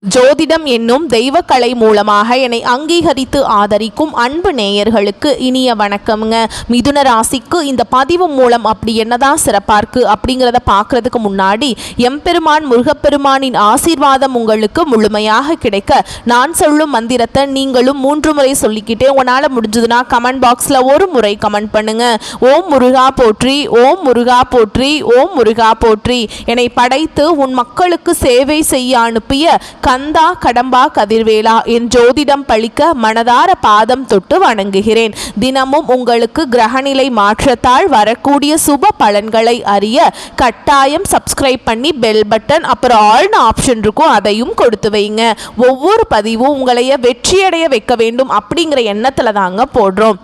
ஜோதிடம் என்னும் தெய்வக்கலை மூலமாக என்னை அங்கீகரித்து ஆதரிக்கும் அன்பு நேயர்களுக்கு இனிய வணக்கம்ங்க. மிதுன ராசிக்கு இந்த பதிவு மூலம் அப்படி என்னதான் சிறப்பாக இருக்குது அப்படிங்கிறத பார்க்குறதுக்கு முன்னாடி எம்பெருமான் முருகப்பெருமானின் ஆசீர்வாதம் உங்களுக்கு முழுமையாக கிடைக்க நான் சொல்லும் மந்திரத்தை நீங்களும் 3 முறை சொல்லிக்கிட்டே உங்களால் முடிஞ்சதுன்னா கமெண்ட் பாக்ஸில் ஒரு முறை கமெண்ட் பண்ணுங்க. ஓம் முருகா போற்றி, ஓம் முருகா போற்றி, ஓம் முருகா போற்றி. என்னை படைத்து உன் மக்களுக்கு சேவை செய்ய அனுப்பிய கந்தா கடம்பா கதிர்வேலா என் ஜோதிடம் பழிக்க மனதார பாதம் தொட்டு வணங்குகிறேன். தினமும் உங்களுக்கு கிரகநிலை மாற்றத்தால் வரக்கூடிய சுப பலன்களை அறிய கட்டாயம் சப்ஸ்கிரைப் பண்ணி பெல் பட்டன் அப்புறம் ஆல்னு ஆப்ஷன் இருக்கும், அதையும் கொடுத்து வைங்க. ஒவ்வொரு பதிவும் உங்களைய வெற்றியடைய வைக்க வேண்டும் அப்படிங்கிற எண்ணத்தில் தாங்க போடுறோம்.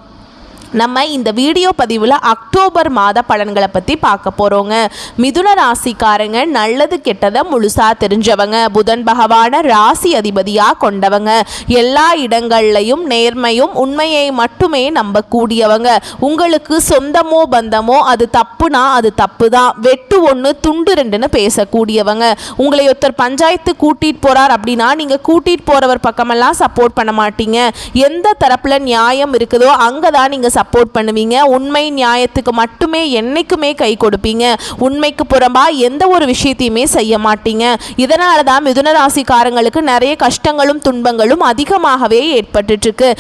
நம்ம இந்த வீடியோ பதிவில் அக்டோபர் மாத பலன்களை பற்றி பார்க்க போகிறோங்க. மிதுன ராசிக்காரங்க நல்லது கெட்டதை முழுசாக தெரிஞ்சவங்க, புதன் பகவான ராசி அதிபதியாக கொண்டவங்க, எல்லா இடங்கள்லையும் நேர்மையும் உண்மையை மட்டுமே நம்பக்கூடியவங்க. உங்களுக்கு சொந்தமோ பந்தமோ அது தப்புனா அது தப்பு தான், வெட்டு 1 துண்டு 2ன்னு பேசக்கூடியவங்க. உங்களை ஒருத்தர் பஞ்சாயத்து கூட்டிகிட்டு போகிறார் அப்படின்னா நீங்கள் கூட்டிகிட்டு போகிறவர் பக்கமெல்லாம் சப்போர்ட் பண்ண மாட்டீங்க. எந்த தரப்பில் நியாயம் இருக்குதோ அங்கே தான் நீங்கள் சப்போர்ட் பண்ணுவீங்க. உண்மை நியாயத்துக்கு மட்டுமே என்னைக்குமே கை கொடுப்பீங்க. உண்மைக்கு புறம்பா எந்த ஒரு விஷயத்தையுமே செய்ய மாட்டீங்க. இதனால தான் மிதுன ராசிக்காரங்களுக்கு நிறைய கஷ்டங்களும் துன்பங்களும் அதிகமாகவே ஏற்பட்டு இருக்கு.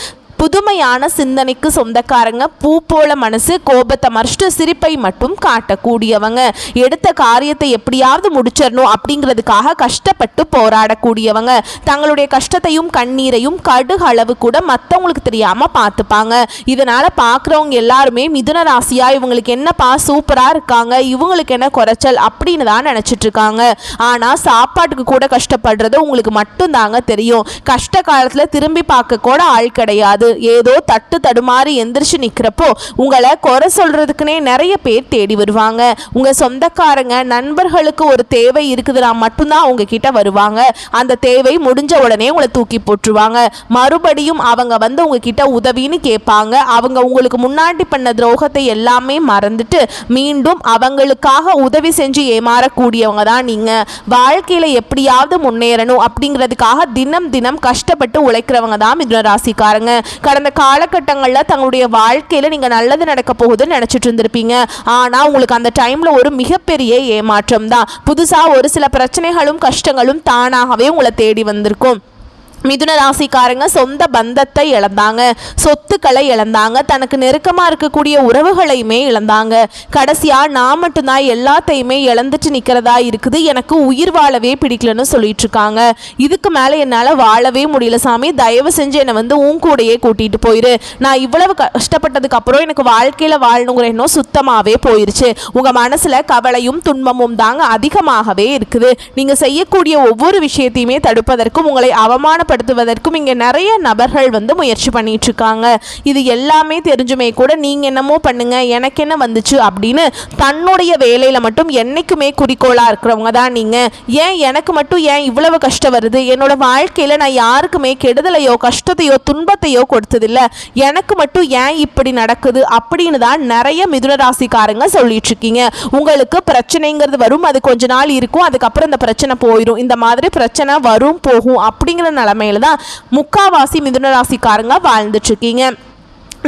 புதுமையான சிந்தனைக்கு சொந்தக்காரங்க, பூ போல மனசு, கோபத்தை மறைச்சிட்டு சிரிப்பை மட்டும் காட்டக்கூடியவங்க, எடுத்த காரியத்தை எப்படியாவது முடிச்சிடணும் அப்படிங்கிறதுக்காக கஷ்டப்பட்டு போராடக்கூடியவங்க, தங்களுடைய கஷ்டத்தையும் கண்ணீரையும் கடுகு அளவு கூட மற்றவங்களுக்கு தெரியாம பார்த்துப்பாங்க. இதனால பார்க்குறவங்க எல்லாருமே மிதுன ராசியா இவங்களுக்கு என்னப்பா சூப்பரா இருக்காங்க, இவங்களுக்கு என்ன குறைச்சல் அப்படின்னு தான் நினைச்சிட்டு இருக்காங்க. ஆனா சாப்பாட்டுக்கு கூட கஷ்டப்படுறது உங்களுக்கு மட்டும் தாங்க தெரியும். கஷ்ட காலத்துல திரும்பி பார்க்க கூட ஆள் கிடையாது. ஏதோ தட்டு தடுமாறி எந்திரிச்சு நிக்கிறப்போ உங்களை குறை சொல்றதுக்குனே நிறைய பேர் தேடி வருவாங்க. உங்க சொந்தக்காரங்க நண்பர்களுக்கு ஒரு தேவை இருக்குதுன்னா மட்டும்தான் உங்ககிட்ட வருவாங்க. அந்த தேவை முடிஞ்ச உடனே உங்களை தூக்கி போட்டுருவாங்க. மறுபடியும் அவங்க வந்து உங்ககிட்ட உதவின்னு கேட்பாங்க. அவங்க உங்களுக்கு முன்னாடி பண்ண துரோகத்தை எல்லாமே மறந்துட்டு மீண்டும் அவங்களுக்காக உதவி செஞ்சு ஏமாறக்கூடியவங்க தான் நீங்க. வாழ்க்கையில எப்படியாவது முன்னேறணும் அப்படிங்கிறதுக்காக தினம் தினம் கஷ்டப்பட்டு உழைக்கிறவங்க தான் மிதுன ராசிக்காரங்க. கடந்த காலகட்டங்களில் தங்களுடைய வாழ்க்கையில் நீங்கள் நல்லது நடக்க போகுதுன்னு நினச்சிட்டு இருந்திருப்பீங்க. ஆனால் உங்களுக்கு அந்த டைமில் ஒரு மிகப்பெரிய ஏமாற்றம் தான். புதுசாக ஒரு சில பிரச்சனைகளும் கஷ்டங்களும் தானாகவே உங்களை தேடி வந்திருக்கும். மிதுன ராசிக்காரங்க சொந்த பந்தத்தை இழந்தாங்க, சொத்துக்களை இழந்தாங்க, தனக்கு நெருக்கமாக இருக்கக்கூடிய உறவுகளையுமே இழந்தாங்க. கடைசியாக நான் மட்டும்தான் எல்லாத்தையுமே இழந்துட்டு நிற்கிறதா இருக்குது, எனக்கு உயிர் வாழவே பிடிக்கலன்னு சொல்லிட்டு இருக்காங்க. இதுக்கு மேலே என்னால் வாழவே முடியல சாமி, தயவு செஞ்சு என்னை வந்து உன் கூடையே கூட்டிகிட்டு போயிரு. நான் இவ்வளவு கஷ்டப்பட்டதுக்கு அப்புறம் எனக்கு வாழ்க்கையில் வாழணுங்கிற எண்ணம் சுத்தமாகவே போயிருச்சு. உங்கள் மனசில் கவலையும் துன்பமும் தாங்க அதிகமாகவே இருக்குது. நீங்கள் செய்யக்கூடிய ஒவ்வொரு விஷயத்தையுமே தடுப்பதற்கும் உங்களை அவமானப்படுத்துவதற்கும் இங்க நிறைய நபர்கள் வந்து முயற்சி பண்ணிட்டு இருக்காங்க. இது எல்லாமே தெரிஞ்சுமே கூட நீங்க என்னமோ பண்ணுங்க எனக்கு என்ன வந்துச்சு அப்படின்னு தன்னுடைய வேலையில மட்டும் என்னைக்குமே குறிக்கோளா இருக்கிறவங்க தான் நீங்க. ஏன் எனக்கு மட்டும் ஏன் இவ்வளவு கஷ்டம் வருது, என்னோட வாழ்க்கையில நான் யாருக்குமே கெடுதலையோ கஷ்டத்தையோ துன்பத்தையோ கொடுத்ததில்ல, எனக்கு மட்டும் ஏன் இப்படி நடக்குது அப்படின்னு தான் நிறைய மிதுன ராசிக்காரங்க சொல்லிட்டு இருக்கீங்க. உங்களுக்கு பிரச்சனைங்கிறது வரும், அது கொஞ்ச நாள் இருக்கும், அதுக்கப்புறம் இந்த பிரச்சனை போயிடும். இந்த மாதிரி பிரச்சனை வரும் போகும் அப்படிங்கிற நிலைமையில தான் முக்காவாசி மிதுன ராசிக்காரங்க வாழ்ந்துட்டு இருக்கீங்க.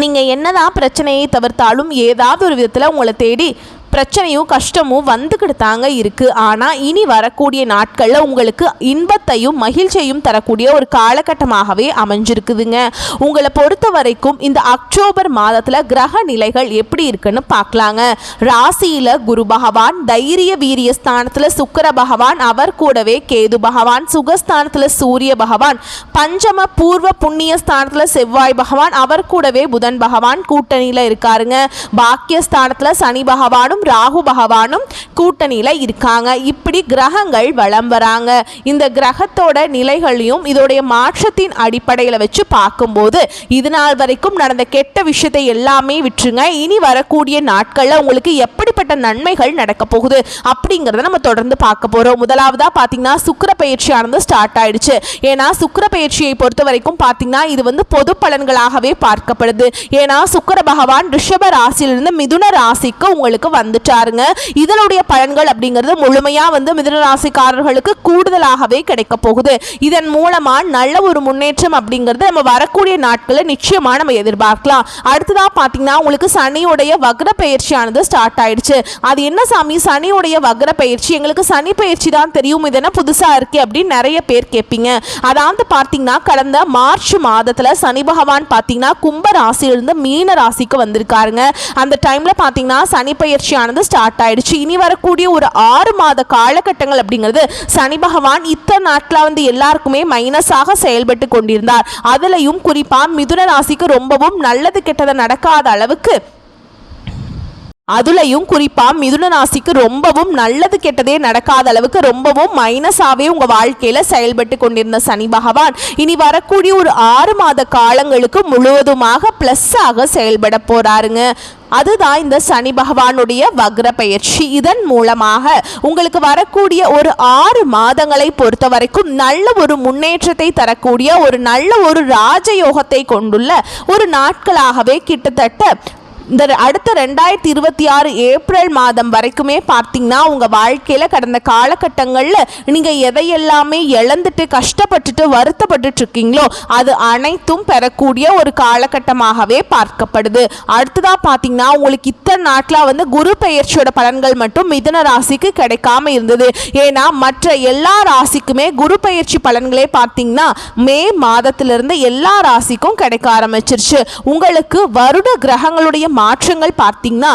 நீங்க என்னதான் பிரச்சனையை தவிர்த்தாலும் ஏதாவது ஒரு விதத்துல உங்களை தேடி பிரச்சனையும் கஷ்டமும் வந்துக்கிட்டு தாங்க இருக்குது. ஆனால் இனி வரக்கூடிய நாட்களில் உங்களுக்கு இன்பத்தையும் மகிழ்ச்சியையும் தரக்கூடிய ஒரு காலகட்டமாகவே அமைஞ்சிருக்குதுங்க. உங்களை பொறுத்த வரைக்கும் இந்த அக்டோபர் மாதத்தில் கிரக நிலைகள் எப்படி இருக்குன்னு பார்க்கலாங்க. ராசியில் குரு பகவான், தைரிய வீரிய ஸ்தானத்தில் சுக்கிர பகவான், அவர் கூடவே கேது பகவான், சுகஸ்தானத்தில் சூரிய பகவான், பஞ்சம பூர்வ புண்ணிய ஸ்தானத்தில் செவ்வாய் பகவான், அவர் கூடவே புதன் பகவான் கூட்டணியில் இருக்காருங்க. பாக்கியஸ்தானத்தில் சனி பகவானும் ராகு பகவானும் கூட்டணியில இருக்காங்க. இப்படி கிரகங்கள் வலம் வராங்க. இந்த கிரகத்தோட நிலைகளையும் இதோடைய மாற்றத்தின் அடிப்படையில் வச்சு பார்க்கும்போது இது நாள் வரைக்கும் நடந்த கெட்ட விஷயத்தை எல்லாமே விட்டுருங்க. இனி வரக்கூடிய நாட்கள்ல உங்களுக்கு எப்படிப்பட்ட நன்மைகள் நடக்க போகுது அப்படிங்கிறத நம்ம தொடர்ந்து பார்க்க போறோம். முதலாவதா பாத்தீங்கன்னா சுக்கிர பயிற்சியானது ஸ்டார்ட் ஆயிடுச்சு. ஏன்னா சுக்கிர பயிற்சியை பொறுத்த வரைக்கும் பாத்தீங்கன்னா இது வந்து பொது பலன்களாகவே பார்க்கப்படுது. ஏன்னா சுக்கிர பகவான் ரிஷப ராசியிலிருந்து மிதுன ராசிக்கு உங்களுக்கு வந்துட்டாருங்க. இதனுடைய பலன்கள் அப்படிங்கிறது முழுமையா மிதுன ராசிக்காரர்களுக்கு கூடுதலாகவே கிடைக்க போகுது. இதன் மூலமா நல்ல ஒரு முன்னேற்றம் அப்படிங்கிறது நம்ம வரக்கூடிய நாட்களில் நிச்சயமா நம்ம எதிர்பார்க்கலாம். அடுத்ததா பாத்தீங்கன்னா உங்களுக்கு சனியுடைய வக்ர பயிற்சியானது ஸ்டார்ட் ஆயிடுச்சு. அது என்ன சாமி சனியுடைய வக்ர பயிற்சி, எங்களுக்கு சனி பயிற்சி தான் தெரியும், இது என்ன புதுசா இருக்கு அப்படின்னு நிறைய பேர் கேட்பீங்க. அதாவது பாத்தீங்கன்னா கடந்த மார்ச் மாதத்துல சனி பகவான் பாத்தீங்கன்னா கும்ப ராசியிலிருந்து மீன ராசிக்கு வந்திருக்காருங்க. அந்த டைம்ல பாத்தீங்கன்னா சனி பயிற்சியானது ஸ்டார்ட் ஆயிடுச்சு. இனி வரக்கூடிய ஒரு 6 மாத காலகட்டங்கள் அப்படிங்கிறது சனி பகவான் இத்தனை நாட்களா எல்லாருக்குமே மைனஸாக செயல்பட்டு கொண்டிருந்தார். அதுலயும் குறிப்பா மிதுன ராசிக்கு ரொம்பவும் நல்லது கெட்டது நடக்காத அளவுக்கு, அதுலயும் குறிப்பா மிதுன ராசிக்கு ரொம்பவும் நல்லது கெட்டதே நடக்காத அளவுக்கு ரொம்பவும் மைனஸாவே உங்க வாழ்க்கையில செயல்பட்டு கொண்டிருந்த சனி பகவான் இனி வரக்கூடிய ஒரு 6 மாத காலங்களுக்கு முழுவதுமாக பிளஸ் ஆக செயல்பட போறாருங்க. அதுதான் இந்த சனி பகவானுடைய வக்ர பயிற்சி. இதன் மூலமாக உங்களுக்கு வரக்கூடிய ஒரு 6 மாதங்களை பொறுத்த வரைக்கும் நல்ல ஒரு முன்னேற்றத்தை தரக்கூடிய ஒரு நல்ல ஒரு ராஜயோகத்தை கொண்டுள்ள ஒரு நாட்களாகவே கிட்டத்தட்ட இந்த அடுத்த 2026 ஏப்ரல் மாதம் வரைக்குமே பார்த்தீங்கன்னா உங்கள் வாழ்க்கையில் கடந்த காலகட்டங்களில் நீங்கள் எதையெல்லாமே இழந்துட்டு கஷ்டப்பட்டுட்டு வருத்தப்பட்டு இருக்கீங்களோ அது அனைத்தும் பெறக்கூடிய ஒரு காலகட்டமாகவே பார்க்கப்படுது. அடுத்ததாக பார்த்தீங்கன்னா உங்களுக்கு இத்தனை நாட்டில் குரு பெயர்ச்சியோட பலன்கள் மட்டும் மிதுன ராசிக்கு கிடைக்காம இருந்தது. ஏன்னா மற்ற எல்லா ராசிக்குமே குரு பெயர்ச்சி பலன்களே பார்த்தீங்கன்னா மே மாதத்திலிருந்து எல்லா ராசிக்கும் கிடைக்க ஆரம்பிச்சிருச்சு. உங்களுக்கு வருட கிரகங்களுடைய மாற்றங்கள் பார்த்தீங்கன்னா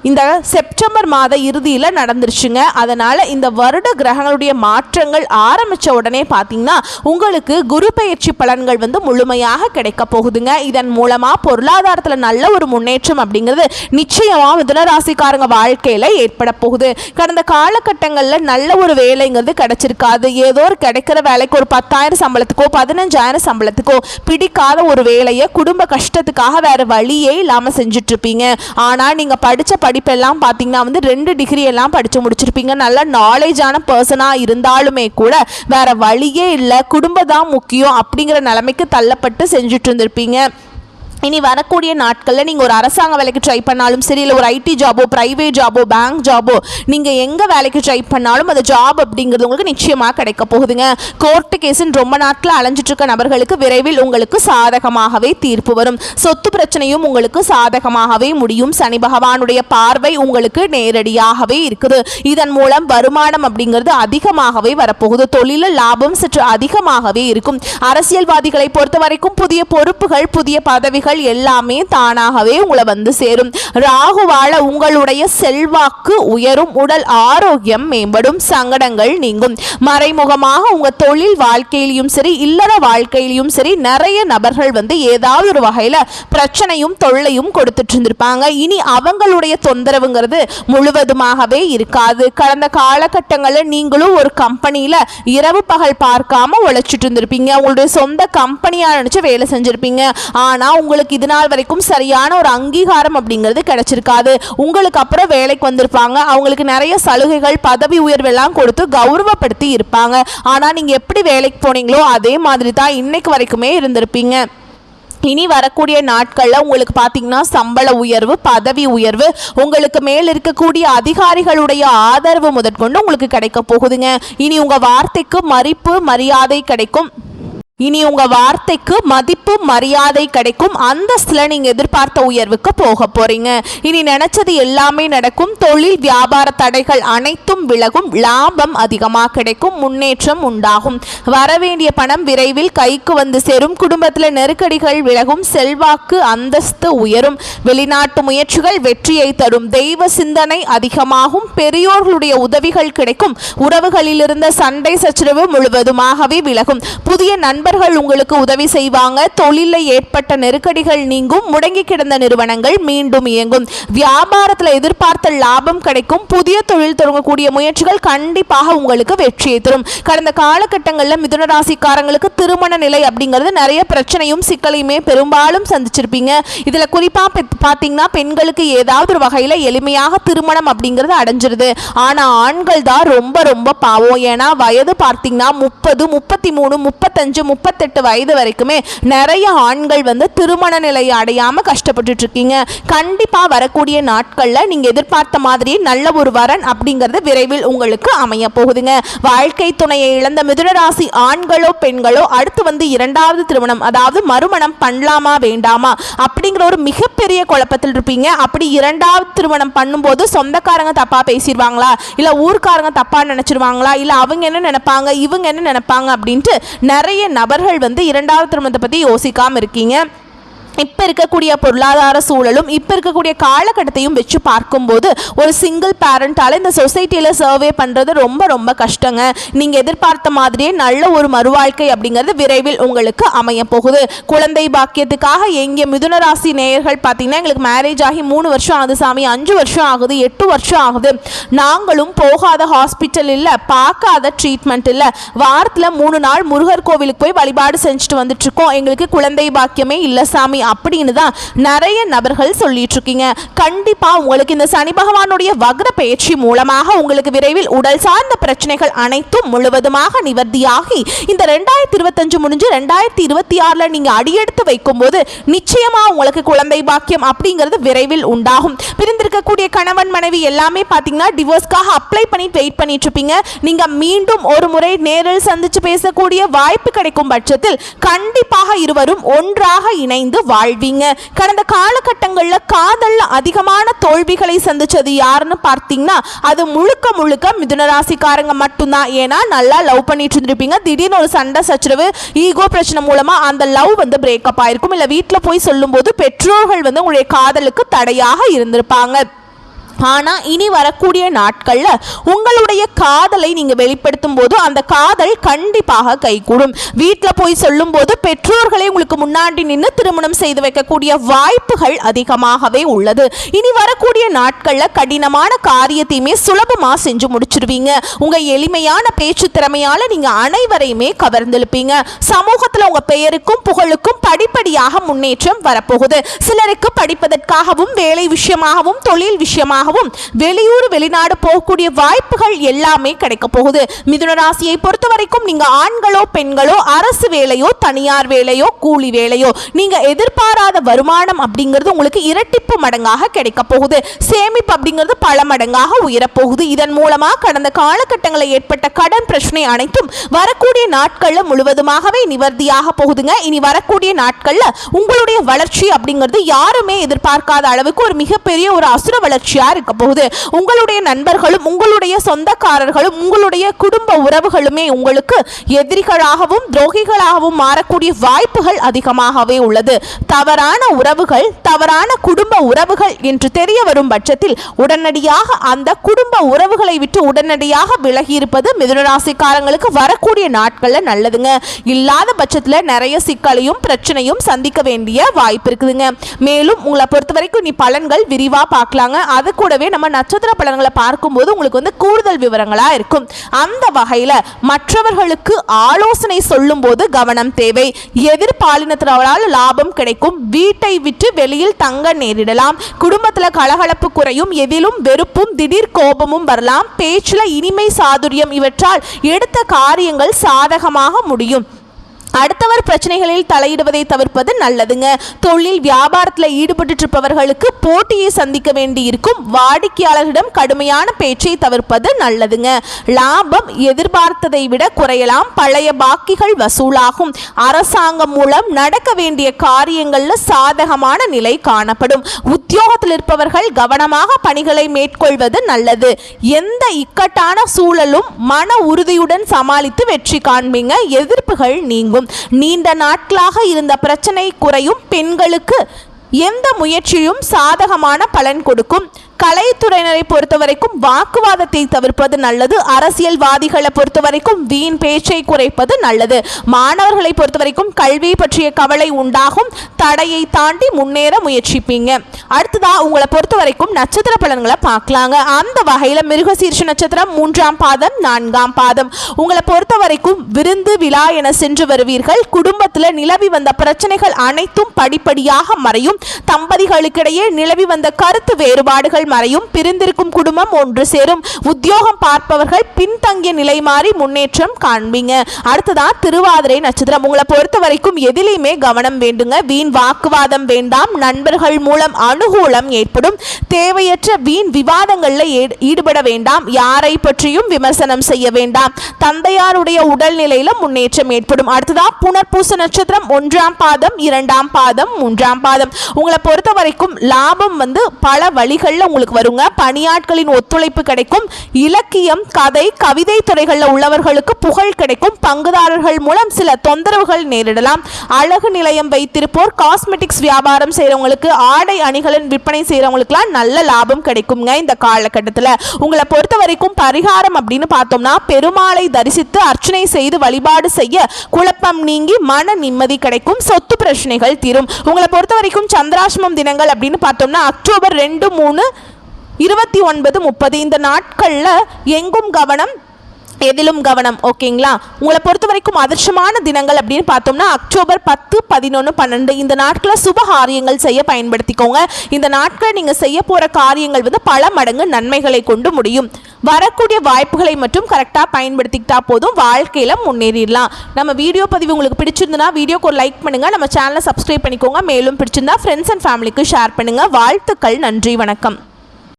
இந்த செப்டம்பர் மாத இறுதியில் நடந்துருச்சுங்க. அதனால் இந்த வருட கிரகங்களுடைய மாற்றங்கள் ஆரம்பித்த உடனே பார்த்தீங்கன்னா உங்களுக்கு குரு பெயர்ச்சி பலன்கள் முழுமையாக கிடைக்க போகுதுங்க. இதன் மூலமாக பொருளாதாரத்தில் நல்ல ஒரு முன்னேற்றம் அப்படிங்கிறது நிச்சயமாக மிதுன ராசிக்காரங்க வாழ்க்கையில் ஏற்பட போகுது. கடந்த காலகட்டங்களில் நல்ல ஒரு வேலைங்கிறது கிடைச்சிருக்காது. ஏதோ ஒரு கிடைக்கிற வேலைக்கு ஒரு 10,000 சம்பளத்துக்கோ 15,000 சம்பளத்துக்கோ பிடிக்காத ஒரு வேலையை குடும்ப கஷ்டத்துக்காக வேறு வழியே இல்லாமல் செஞ்சுட்ருப்பீங்க. ஆனால் நீங்கள் படித்த படிப்பெல்லாம் பார்த்தீங்கன்னா 2 டிகிரி எல்லாம் படித்து முடிச்சிருப்பீங்க. நல்ல நாலேஜான பர்சனாக இருந்தாலுமே கூட வேற வழியே இல்லை, குடும்பம் தான் முக்கியம் அப்படிங்கிற நிலைமைக்கு தள்ளப்பட்டு செஞ்சுட்டு இருந்திருப்பீங்க. இனி வரக்கூடிய நாட்களில் நீங்கள் ஒரு அரசாங்க வேலைக்கு ட்ரை பண்ணாலும் சரி, இல்லை ஒரு ஐடி ஜாபோ ப்ரைவேட் ஜாபோ பேங்க் ஜாபோ நீங்கள் எங்கே வேலைக்கு ட்ரை பண்ணாலும் அந்த ஜாப் அப்படிங்கிறது உங்களுக்கு நிச்சயமாக கிடைக்க போகுதுங்க. கோர்ட்டு கேஸுன்னு ரொம்ப நாட்கள் அலைஞ்சிட்டு இருக்க நபர்களுக்கு விரைவில் உங்களுக்கு சாதகமாகவே தீர்ப்பு வரும். சொத்து பிரச்சனையும் உங்களுக்கு சாதகமாகவே முடியும். சனி பகவானுடைய பார்வை உங்களுக்கு நேரடியாகவே இருக்குது. இதன் மூலம் வருமானம் அப்படிங்கிறது அதிகமாகவே வரப்போகுது. தொழிலில் லாபம் சற்று அதிகமாகவே இருக்கும். அரசியல்வாதிகளை பொறுத்த வரைக்கும் புதிய பொறுப்புகள் புதிய பதவிகள் எல்லாமே தானாகவே உங்களை சேரும். ராகுவால உங்களுடைய செல்வாக்கு உயரும், உடல் ஆரோக்கியம் மேம்படும், சங்கடங்கள் நீங்கும். மறைமுகமாக உங்க தொழில் வாழ்க்கையிலும் சரி இல்லற வாழ்க்கையிலும் சரி நிறைய நபர்கள் ஏதாவது ஒரு வகையில பிரச்சனையும் தொல்லையும் கொடுத்துட்டு இருந்திருப்பாங்க. இனி அவங்களுடைய தொந்தரவுங்கிறது முழுவதுமாகவே இருக்காது. கடந்த காலகட்டங்களில் நீங்களும் ஒரு கம்பெனியில இரவு பகல் பார்க்காம உழைச்சிட்டு இருந்திருப்பீங்க. உங்களுடைய சொந்த கம்பெனியா நினைச்சு வேலை செஞ்சிருப்பீங்க. ஆனா உங்களுக்கு இது நாள் வரைக்கும் சரியான ஒரு அங்கீகாரம் அப்படிங்கிறது கிடைச்சிருக்காது. உங்களுக்கு அப்புறம் வேலைக்கு வந்திருப்பாங்க. அவங்களுக்கு நிறைய சலுகைகள் பதவி உயர்வெல்லாம் கொடுத்து கௌரவப்படுத்தி இருப்பாங்க. ஆனால் நீங்கள் எப்படி வேலைக்கு போனீங்களோ அதே மாதிரி தான் இன்னைக்கு வரைக்குமே இருந்திருப்பீங்க. இனி வரக்கூடிய நாட்களில் உங்களுக்கு பார்த்தீங்கன்னா சம்பள உயர்வு பதவி உயர்வு உங்களுக்கு மேல் இருக்கக்கூடிய அதிகாரிகளுடைய ஆதரவு முதற்கொண்டு உங்களுக்கு கிடைக்க போகுதுங்க. இனி உங்கள் வார்த்தைக்கு மதிப்பு மரியாதை கிடைக்கும். இனி உங்க வார்த்தைக்கு மதிப்பு மரியாதை கிடைக்கும். அந்தஸ்துல நீங்க எதிர்பார்த்த உயர்வுக்கு போக போறீங்க. இனி நினைச்சது எல்லாமே நடக்கும். தொழில் வியாபார தடைகள் அனைத்தும் விலகும். லாபம் அதிகமாக கிடைக்கும். முன்னேற்றம் உண்டாகும். வரவேண்டிய பணம் விரைவில் கைக்கு சேரும். குடும்பத்தில் நெருக்கடிகள் விலகும். செல்வாக்கு அந்தஸ்து உயரும். வெளிநாட்டு முயற்சிகள் வெற்றியை தரும். தெய்வ சிந்தனை அதிகமாகும். பெரியோர்களுடைய உதவிகள் கிடைக்கும். உறவுகளில் இருந்த சண்டை சச்சரவு முழுவதுமாகவே விலகும். புதிய நண்பர்கள் உங்களுக்கு உதவி செய்வாங்க. தொழிலில் ஏற்பட்ட நெருக்கடிகள் நீங்கும். முடங்கி கிடந்த நிறுவனங்கள் மீண்டும் இயங்கும். வியாபாரத்தில் எதிர்பார்த்த லாபம் கிடைக்கும். புதிய தொழில் தொடங்கக்கூடிய முயற்சிகள் கண்டிப்பாக உங்களுக்கு வெற்றியை தரும். கடந்த காலகட்டங்களில் மிதுன ராசிக்காரங்களுக்கு திருமண நிலை அப்படிங்கிறது நிறைய பிரச்சனையும் சிக்கலையுமே பெரும்பாலும் சந்திச்சிருப்பீங்க. இதுல குறிப்பா பார்த்தீங்கன்னா பெண்களுக்கு ஏதாவது ஒரு வகையில் எளிமையாக திருமணம் அப்படிங்கிறது அடைஞ்சிருது. ஆனா ஆண்கள் தான் ரொம்ப ரொம்ப பாவம். ஏன்னா வயது பார்த்தீங்கன்னா 30 33 35 38 வயது வரைக்குமே நிறைய ஆண்கள் வந்து திருமண நிலையை அடையாம கஷ்டப்பட்டு இருக்கீங்க. கண்டிப்பா வரக்கூடிய நாட்கள்ல நீங்க எதிர்பார்த்த மாதிரி நல்ல ஒரு வரன் அப்படிங்கிறது விரைவில் உங்களுக்கு அமைய போகுதுங்க. வாழ்க்கை துணையை இழந்த மிதுன ராசி ஆண்களோ பெண்களோ அடுத்து வந்து இரண்டாவது திருமணம், அதாவது மறுமணம் பண்ணலாமா வேண்டாமா அப்படிங்கிற ஒரு மிகப்பெரிய குழப்பத்தில் இருப்பீங்க. அப்படி இரண்டாவது திருமணம் பண்ணும்போது சொந்தக்காரங்க தப்பா பேசிடுவாங்களா, இல்ல ஊர்க்காரங்க தப்பா நினைச்சிருவாங்களா, இல்ல அவங்க என்ன நினைப்பாங்க இவங்க என்ன நினைப்பாங்க அப்படின்ட்டு நிறைய நபர்கள் வந்து இரண்டாவது திருமணத்தை பத்தி யோசிக்காம இருக்கீங்க. இப்போ இருக்கக்கூடிய பொருளாதார சூழலும் இப்போ இருக்கக்கூடிய காலகட்டத்தையும் வச்சு பார்க்கும்போது ஒரு சிங்கிள் பேரண்டால் இந்த சொசைட்டியில் சர்வே பண்ணுறது ரொம்ப ரொம்ப கஷ்டங்க. நீங்கள் எதிர்பார்த்த மாதிரியே நல்ல ஒரு மறுவாழ்க்கை அப்படிங்கிறது விரைவில் உங்களுக்கு அமைய போகுது. குழந்தை பாக்கியத்துக்காக எங்கே மிதுன ராசி நேயர்கள் பார்த்தீங்கன்னா எங்களுக்கு மேரேஜ் ஆகி 3 வருஷம் ஆகுது சாமி, 5 வருஷம் ஆகுது, 8 வருஷம் ஆகுது, நாங்களும் போகாத ஹாஸ்பிட்டல் இல்லை, பார்க்காத ட்ரீட்மெண்ட் இல்லை, வாரத்தில் 3 நாள் முருகர் கோவிலுக்கு போய் வழிபாடு செஞ்சுட்டு வந்துட்டு இருக்கோம், எங்களுக்கு குழந்தை பாக்கியமே இல்லை சாமி அப்படின்னு தான் நிறைய நபர்கள் சொல்லிட்டு இருக்கீங்க. கண்டிப்பா உங்களுக்கு இந்த சனி பகவானுடைய வக்ர பயிற்சி மூலமாக உங்களுக்கு விரைவில் உடல் சார்ந்த பிரச்சனைகள் அனைத்தும் முழுவதுமாக நிவர்த்தியாகி இந்த 2025 முடிஞ்சு 2026 நீங்க அடியெடுத்து வைக்கும் போது நிச்சயமா உங்களுக்கு குழந்தை பாக்கியம் அப்படிங்கிறது விரைவில் உண்டாகும். பிரிந்திருக்கக்கூடிய கணவன் மனைவி எல்லாமே பாத்தீங்கன்னா டிவோர்ஸ்க்காக அப்ளை பண்ணி வெயிட் பண்ணிட்டு இருப்பீங்க. நீங்க மீண்டும் ஒரு முறை நேரில் சந்திச்சு பேசக்கூடிய வாய்ப்பு கிடைக்கும் பட்சத்தில் கண்டிப்பாக இருவரும் ஒன்றாக இணைந்து வாழ்வீங்க. கடந்த காலகட்டங்களில் காதல்ல அதிகமான தோல்விகளை சந்திச்சது யாருன்னு பார்த்தீங்கன்னா அது முழுக்க முழுக்க மிதுன ராசிக்காரங்க மட்டும்தான். ஏன்னா நல்லா லவ் பண்ணிட்டு இருந்திருப்பீங்க, திடீர்னு ஒரு சண்டை சச்சரவு ஈகோ பிரச்சனை மூலமா அந்த லவ் வந்து பிரேக்கப் ஆயிருக்கும். இல்லை வீட்டில் போய் சொல்லும் போது பெற்றோர்கள் வந்து உங்களுடைய காதலுக்கு தடையாக இருந்திருப்பாங்க. ஆனால் இனி வரக்கூடிய நாட்களில் உங்களுடைய காதலை நீங்கள் வெளிப்படுத்தும் போது அந்த காதல் கண்டிப்பாக கைகூடும். வீட்டில் போய் சொல்லும் போது பெற்றோர்களை உங்களுக்கு முன்னாடி நின்று திருமணம் செய்து வைக்கக்கூடிய வாய்ப்புகள் அதிகமாகவே உள்ளது. இனி வரக்கூடிய நாட்களில் கடினமான காரியத்தையுமே சுலபமாக செஞ்சு முடிச்சிருவீங்க. உங்கள் எளிமையான பேச்சு திறமையால் நீங்கள் அனைவரையுமே கவர்ந்தெழுப்பீங்க. சமூகத்தில் உங்கள் பெயருக்கும் புகழுக்கும் படிப்படியாக முன்னேற்றம் வரப்போகுது. சிலருக்கு படிப்பதற்காகவும் வேலை விஷயமாகவும் தொழில் விஷயமாக வெளியூர் வெளிநாடு போகக்கூடிய வாய்ப்புகள் எல்லாமே கிடைக்க போகுது. மிதுன ராசியை பொறுத்த வரைக்கும் நீங்க ஆண்களோ பெண்களோ அரசு வேலையோ தனியார் வேலையோ கூலி வேலையோ நீங்க எதிர்பாராத வருமானம் அப்படிங்கிறது உங்களுக்கு இரட்டிப்பு மடங்காக கிடைக்க போகுது. சேமிப்பு அப்படிங்கிறது பல மடங்காக உயரப்போகுது. இதன் மூலமா கடந்த காலகட்டங்களில் ஏற்பட்ட கடன் பிரச்சனை அனைத்தும் வரக்கூடிய நாட்கள்ல முழுவதுமாகவே நிவர்த்தியாக போகுதுங்க. இனி வரக்கூடிய நாட்கள்ல உங்களுடைய வளர்ச்சி அப்படிங்கிறது யாருமே எதிர்பார்க்காத அளவுக்கு ஒரு மிகப்பெரிய ஒரு அசுர வளர்ச்சியா இருக்க போகுது. உங்களுடைய நண்பர்களும் உங்களுடைய சொந்தக்காரர்களும் உங்களுடைய குடும்ப உறவுகளுமே உங்களுக்கு எதிரிகளாகவும் துரோகிகளாகவும் மாறக்கூடிய வாய்ப்புகள் அதிகமாகவே உள்ளது. தவறான உறவுகள், தவறான குடும்ப உறவுகள் என்று தெரிய வரும் பட்சத்தில் உடனடியாக அந்த குடும்ப உறவுகளை விட்டு உடனடியாக விலகி இருப்பது மிதுன ராசிக்காரங்களுக்கு வரக்கூடிய நாட்கள்ல நல்லதுங்க. இல்லாத பட்சத்தில் நிறைய சிக்கலையும் பிரச்சனையும் சந்திக்க வேண்டிய வாய்ப்பு இருக்குதுங்க. மேலும் உங்களை பொறுத்த வரைக்கும் நீ பலன்கள் விரிவா பார்க்கலாங்க. அது கூடவே நம்ம நட்சத்திர பலன்களை பார்க்கும்போது உங்களுக்கு வந்து கூடுதல் விவரங்களா இருக்கும். அந்த வகையில் மற்றவர்களுக்கு ஆலோசனை சொல்லும் போது கவனம் தேவை. எதிர்பாலினத்தினரால் லாபம் கிடைக்கும். வீட்டை விட்டு வெளியில் தங்க நேரிடலாம். குடும்பத்தில் கலகலப்பு குறையும். எதிலும் வெறுப்பும் திடீர் கோபமும் வரலாம். பேச்சில் இனிமை சாதுரியம் இவற்றால் எடுத்த காரியங்கள் சாதகமாக முடியும். அடுத்தவர் பிரச்சனைகளில் தலையிடுவதை தவிர்ப்பது நல்லதுங்க. தொழில் வியாபாரத்தில் ஈடுபட்டு இருப்பவர்களுக்கு போட்டியை சந்திக்க வேண்டி இருக்கும். வாடிக்கையாளர்களிடம் கடுமையான பேச்சை தவிர்ப்பது நல்லதுங்க. லாபம் எதிர்பார்த்ததை விட குறையலாம். பழைய பாக்கிகள் வசூலாகும். அரசாங்கம் மூலம் நடக்க வேண்டிய காரியங்கள்ல சாதகமான நிலை காணப்படும். உத்தியோகத்தில் இருப்பவர்கள் கவனமாக பணிகளை மேற்கொள்வது நல்லது. எந்த இக்கட்டான சூழலும் மன உறுதியுடன் சமாளித்து வெற்றி காண்பீங்க. எதிர்ப்புகள் நீங்கும். நீண்ட நாட்களாக இருந்த பிரச்சனை குறையும். பெண்களுக்கு எந்த முயற்சியும் சாதகமான பலன் கொடுக்கும். கலைத்துறையினரை பொறுத்த வரைக்கும் வாக்குவாதத்தை தவிர்ப்பது நல்லது. அரசியல்வாதிகளை பொறுத்த வரைக்கும் வீண் பேச்சை குறைப்பது நல்லது. மாணவர்களை பொறுத்த வரைக்கும் கல்வி பற்றிய கவலை உண்டாகும். தடையை தாண்டி முன்னேற முயற்சிப்பீங்க. அடுத்ததா உங்களை பொறுத்த வரைக்கும் நட்சத்திர பலன்களை பார்க்கலாங்க. அந்த வகையில் மிருகசீர்ஷ நட்சத்திரம் 3ஆம் பாதம் 4ஆம் பாதம் உங்களை பொறுத்த வரைக்கும் விருந்து விழா என சென்று வருவீர்கள். குடும்பத்தில் நிலவி வந்த பிரச்சனைகள் அனைத்தும் படிப்படியாக மறையும். தம்பதிகளுக்கிடையே நிலவி வந்த கருத்து வேறுபாடுகள் மறையும், பிரிந்திருக்கும் குடும்பம் ஒன்று சேரும், உத்தியோகம் பார்ப்பவர்கள் பின்தங்கிய நிலை மாறி முன்னேற்றம் காண்பீங்க. அடுத்ததா திருவாதிரை நட்சத்திரம். உங்களை பொறுத்த வரைக்கும் எதிலையுமே கவனம் வேண்டுங்க. வீண் வாக்குவாதம் வேண்டாம். நண்பர்கள் மூலம் அனுகூலம் ஏற்படும். தேவையற்ற வீண் விவாதங்கள்ல ஈடுபட வேண்டாம். யாரை பற்றியும் விமர்சனம் செய்ய வேண்டாம். தந்தையாருடைய உடல்நிலையில முன்னேற்றம் ஏற்படும். அடுத்ததா புனர்பூச நட்சத்திரம். 1ஆம் பாதம், 2ஆம் பாதம், 3ஆம் பாதம். உங்களை பொறுத்த வரைக்கும் லாபம் பல வழிகளில் உங்களுக்கு வருங்க. பணியாட்களின் ஒத்துழைப்பு கிடைக்கும். இலக்கியம், கதை, கவிதை துறைகளில் உள்ளவர்களுக்கு புகழ் கிடைக்கும். பங்குதாரர்கள் மூலம் சில தொந்தரவுகள் நேரிடலாம். அழகு நிலையம் வைத்திருப்போர், காஸ்மெட்டிக்ஸ் வியாபாரம் செய்யறவங்களுக்கு, ஆடை அணிகளின் விற்பனை செய்யறவங்களுக்குலாம் நல்ல லாபம் கிடைக்குங்க. இந்த காலகட்டத்தில் உங்களை பொறுத்த வரைக்கும் பரிகாரம் அப்படின்னு பார்த்தோம்னா, பெருமாளை தரிசித்து அர்ச்சனை செய்து வழிபாடு செய்ய குழப்பம் நீங்கி மன நிம்மதி கிடைக்கும். சொத்து பிரச்சனைகள் தீரும். உங்களை பொறுத்த வரைக்கும் சந்திராஷ்டமம் தினங்கள் அப்படின்னு பார்த்தோம்னா அக்டோபர் 2, 3, 29, 30 இந்த நாட்களில் எங்கும் கவனம், எதிலும் கவனம். ஓகேங்களா? உங்களை பொறுத்த வரைக்கும் அதிர்ஷ்டமான தினங்கள் அப்படின்னு பார்த்தோம்னா அக்டோபர் 10, 11, 12 இந்த நாட்களில் சுப காரியங்கள் செய்ய பயன்படுத்திக்கோங்க. இந்த நாட்களில் நீங்கள் செய்ய போகிற காரியங்கள் பல மடங்கு நன்மைகளை கொண்டு முடியும். வரக்கூடிய வாய்ப்புகளை மட்டும் கரெக்டாக பயன்படுத்திக்கிட்டா போதும், வாழ்க்கையில் முன்னேறிடலாம். நம்ம வீடியோ பதிவு உங்களுக்கு பிடிச்சிருந்தனா வீடியோக்கு ஒரு லைக் பண்ணுங்கள். நம்ம சேனலை சப்ஸ்கிரைப் பண்ணிக்கோங்க. மேலும் பிடிச்சிருந்தா ஃப்ரெண்ட்ஸ் அண்ட் ஃபேமிலிக்கு ஷேர் பண்ணுங்கள். வாழ்த்துக்கள். நன்றி. வணக்கம்.